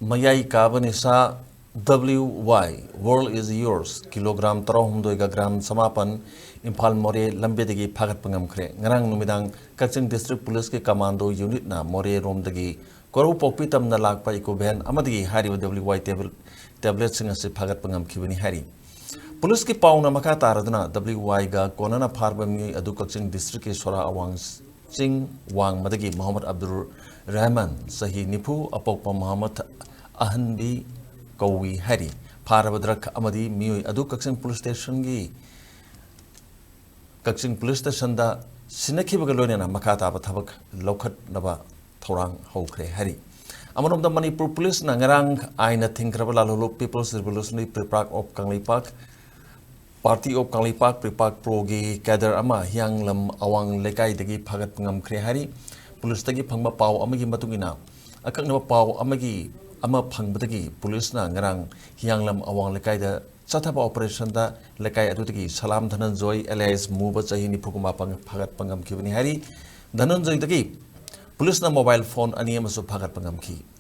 mayai kabanisa WY World is yours kilogram tarahumdoiga gram samapan Imphal-Moreh Lambidagi Fagatpa Ngamkhre ngarang numidang Kaching District Police ke Commando Unit na Moreh romdagi koru pokpitam na lakpa ikoben amadagi hari WY tablet singa se Fagatpa Ngamkhibani hari Police ke pauna maka taraduna WY ga konana pharbami adu Kaching District ke sora awang Sing Wang Madagi Muhammad Abdul Rahman Sahi Nipu Apokpa Muhammad Ahanbi Kawi Hari Parabadrak Amadi Mui Adu Kaching Police Station gi Kaching Police Station da Sinaki Bagaloniana Makata Batabak Lokat Naba Torang Hokre Hari Amanum the Manipur Police Nangarang Aina Tinkrabala People's Revolutionary Prepark of Kanglipak Party of Kanglipak Prepark Progi Kader Ama Hyang Lam Awang Lekai Dagi Fagatpa Ngamkhre Hari Police Tagi Pangba Pau Amagi Matungina Akak Naba Pau Amagi Ama Pangbadagi Police na ngarang Hyang Lam Awang Lekai da Satapa Operation da Lekai Adutagi Salam Dhananjoy alias Muba Chahini Pukuma Fagatpa Ngamkhibani Hari Dhananjoy Dagi Police na mobile phone ani amasu Fagatpa Ngamkhi